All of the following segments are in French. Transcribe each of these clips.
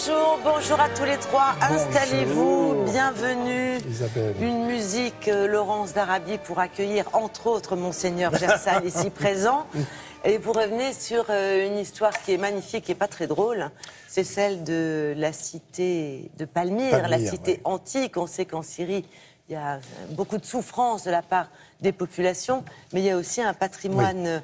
Bonjour, bonjour à tous les trois. Installez-vous, bienvenue. Isabelle. Une musique Laurence d'Arabie pour accueillir entre autres Monseigneur Gersal ici présent. Et vous revenez sur une histoire qui est magnifique et pas très drôle. C'est celle de la cité de Palmyre, la cité antique. On sait qu'en Syrie, il y a beaucoup de souffrance de la part des populations, mais il y a aussi un patrimoine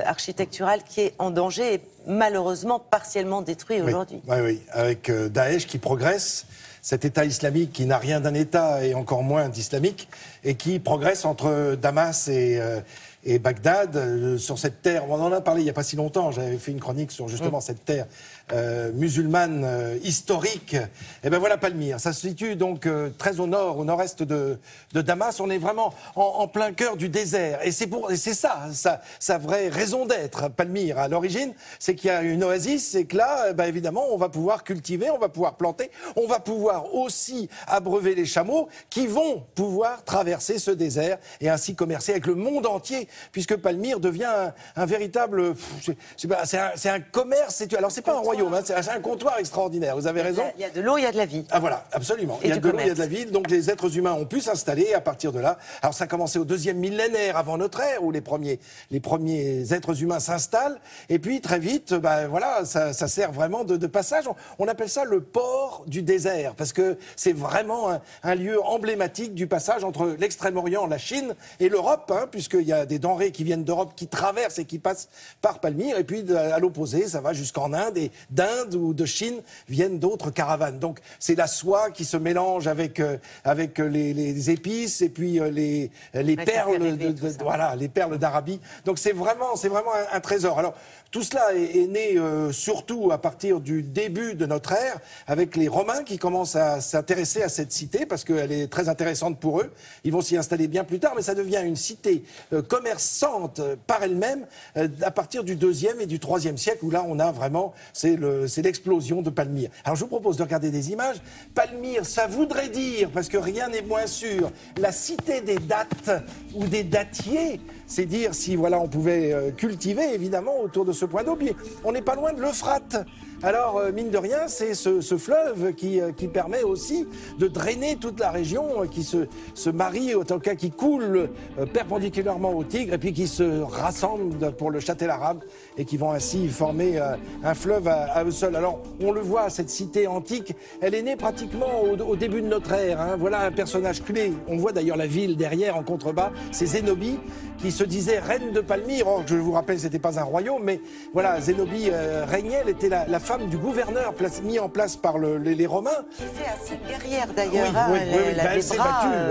architectural qui est en danger et malheureusement partiellement détruit aujourd'hui. Oui, avec Daesh qui progresse, cet État islamique qui n'a rien d'un État et encore moins d'islamique, et qui progresse entre Damas et Bagdad, sur cette terre. On en a parlé il n'y a pas si longtemps, j'avais fait une chronique sur justement cette terre musulmane historique. Et ben voilà Palmyre, ça se situe donc très au nord, au nord-est de Damas. On est vraiment en plein cœur du désert. Et c'est sa vraie raison d'être, Palmyre, à l'origine, c'est qu'il y a une oasis, c'est que là, évidemment, on va pouvoir cultiver, on va pouvoir planter, on va pouvoir aussi abreuver les chameaux qui vont pouvoir traverser ce désert et ainsi commercer avec le monde entier, puisque Palmyre devient un véritable... C'est un commerce, alors c'est pas un royaume, c'est un comptoir extraordinaire, vous avez raison. Il y a de l'eau, il y a de la vie. Ah voilà, absolument. Il y a de l'eau, il y a de la vie, donc les êtres humains ont pu s'installer à partir de là. Alors ça a commencé au 2e millénaire avant notre ère, où les premiers êtres humains s'installent, et puis très vite, voilà, ça sert vraiment de passage. On appelle ça le port du désert, parce que c'est vraiment un lieu emblématique du passage entre l'Extrême-Orient, la Chine et l'Europe, puisqu'il y a des denrées qui viennent d'Europe, qui traversent et qui passent par Palmyre, et puis à l'opposé, ça va jusqu'en Inde, et d'Inde ou de Chine viennent d'autres caravanes. Donc c'est la soie qui se mélange avec les épices et puis les perles les perles d'Arabie. Donc c'est vraiment un trésor. Alors tout cela est né surtout à partir du début de notre ère, avec les Romains qui commencent à s'intéresser à cette cité parce qu'elle est très intéressante pour eux. Ils vont s'y installer bien plus tard, mais ça devient une cité commerçante par elle-même à partir du 2e et du 3e siècle, où là on a vraiment, c'est l'explosion de Palmyre. Alors je vous propose de regarder des images. Palmyre, ça voudrait dire, parce que rien n'est moins sûr, la cité des dattes ou des dattiers. C'est dire si voilà on pouvait cultiver évidemment autour de ce point d'eau. Puis on n'est pas loin de l'Euphrate. Alors, mine de rien, c'est ce fleuve qui permet aussi de drainer toute la région, qui se marie, en tout cas qui coule perpendiculairement au Tigre, et puis qui se rassemblent pour le Châtel arabe, et qui vont ainsi former un fleuve à eux seuls. Alors, on le voit, cette cité antique, elle est née pratiquement au début de notre ère. Voilà un personnage clé. On voit d'ailleurs la ville derrière, en contrebas, c'est Zénobie, qui se disait reine de Palmyre. Or, je vous rappelle, c'était pas un royaume, mais voilà, Zénobie régnait, elle était la femme du gouverneur mis en place par les Romains. Qui fait assez guerrière d'ailleurs.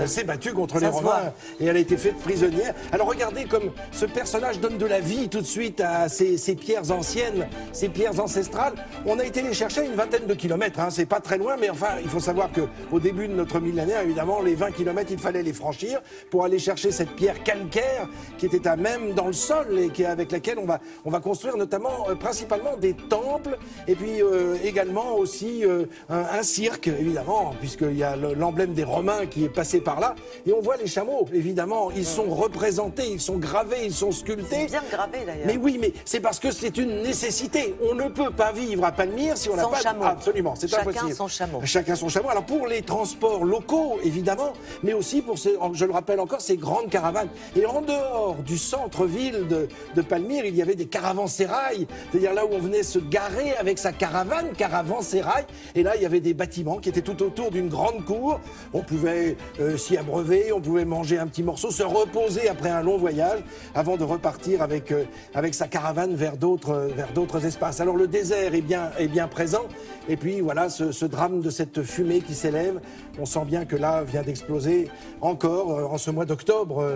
Elle s'est battue contre les Romains et elle a été faite prisonnière. Alors regardez comme ce personnage donne de la vie tout de suite à ces pierres anciennes, ces pierres ancestrales. On a été les chercher à une vingtaine de kilomètres, c'est pas très loin, mais enfin il faut savoir qu'au début de notre millénaire, évidemment, les 20 kilomètres, il fallait les franchir pour aller chercher cette pierre calcaire qui était à même dans le sol et avec laquelle on va construire notamment, principalement des temples, et puis également aussi un cirque, évidemment, puisqu'il y a l'emblème des Romains qui est passé par là. Et on voit les chameaux, évidemment, ils sont représentés, ils sont gravés, ils sont sculptés. Bien gravés d'ailleurs. Mais oui, mais c'est parce que c'est une nécessité. On ne peut pas vivre à Palmyre si on n'a pas... chameau. Absolument, c'est impossible. Chacun son chameau. Chacun son chameau. Alors pour les transports locaux, évidemment, mais aussi pour, je le rappelle encore, ces grandes caravanes. Et en dehors du centre-ville de Palmyre, il y avait des caravansérails, c'est-à-dire là où on venait se garer avec sa caravane, caravansérail, et là il y avait des bâtiments qui étaient tout autour d'une grande cour. On pouvait s'y abreuver, on pouvait manger un petit morceau, se reposer après un long voyage, avant de repartir avec sa caravane vers d'autres espaces. Alors le désert est bien présent, et puis voilà ce drame de cette fumée qui s'élève. On sent bien que là vient d'exploser encore en ce mois d'octobre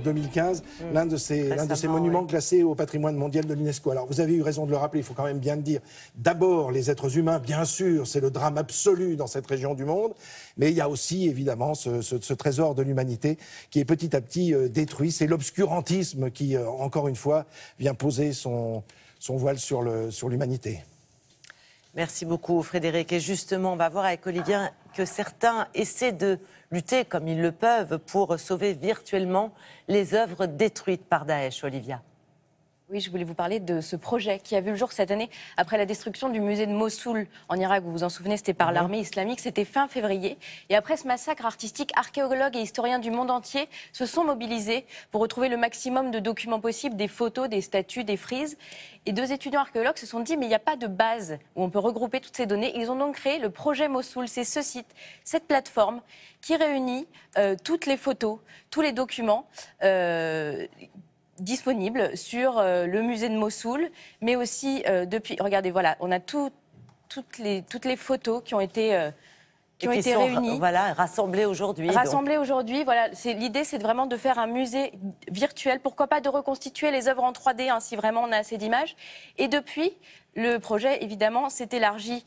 2015 l'un de ces monuments classés au patrimoine mondial de l'UNESCO. Alors vous avez eu raison de le rappeler, il faut quand même bien le dire. D'abord les êtres humains, bien sûr, c'est le drame absolu dans cette région du monde, mais il y a aussi évidemment ce trésor de l'humanité qui est petit à petit détruit. C'est l'obscurantisme qui, encore une fois, vient poser son voile sur l'humanité. Merci beaucoup Frédéric. Et justement, on va voir avec Olivier que certains essaient de lutter comme ils le peuvent pour sauver virtuellement les œuvres détruites par Daesh, Olivia. Oui, je voulais vous parler de ce projet qui a vu le jour cette année après la destruction du musée de Mossoul en Irak. Vous vous en souvenez, c'était par l'armée islamique, c'était fin février. Et après ce massacre artistique, archéologues et historiens du monde entier se sont mobilisés pour retrouver le maximum de documents possibles, des photos, des statues, des frises. Et 2 étudiants archéologues se sont dit, mais il n'y a pas de base où on peut regrouper toutes ces données. Ils ont donc créé le projet Mossoul. C'est ce site, cette plateforme qui réunit toutes les photos, tous les documents disponible sur le musée de Mossoul, mais aussi depuis... Regardez, voilà, on a toutes les photos qui ont été réunies. Voilà, rassemblées aujourd'hui. Rassemblées aujourd'hui, voilà. L'idée, c'est vraiment de faire un musée virtuel. Pourquoi pas de reconstituer les œuvres en 3D, hein, si vraiment on a assez d'images. Et depuis, le projet, évidemment, s'est élargi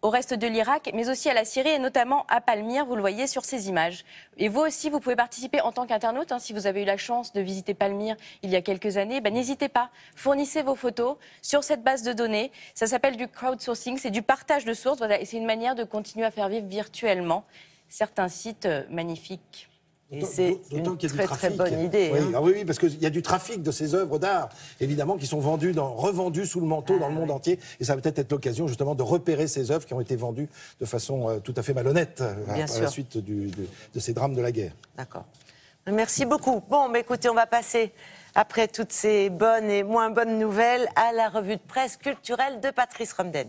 au reste de l'Irak, mais aussi à la Syrie et notamment à Palmyre, vous le voyez sur ces images. Et vous aussi, vous pouvez participer en tant qu'internaute, hein, si vous avez eu la chance de visiter Palmyre il y a quelques années, n'hésitez pas, fournissez vos photos sur cette base de données. Ça s'appelle du crowdsourcing, c'est du partage de sources, voilà, et c'est une manière de continuer à faire vivre virtuellement certains sites magnifiques. Et c'est une très bonne idée. Oui, hein. oui, parce qu'il y a du trafic de ces œuvres d'art, évidemment, qui sont revendues sous le manteau dans le monde entier. Et ça va peut-être être l'occasion, justement, de repérer ces œuvres qui ont été vendues de façon tout à fait malhonnête à la suite de ces drames de la guerre. D'accord. Merci beaucoup. Bon, écoutez, on va passer, après toutes ces bonnes et moins bonnes nouvelles, à la revue de presse culturelle de Patrice Romden.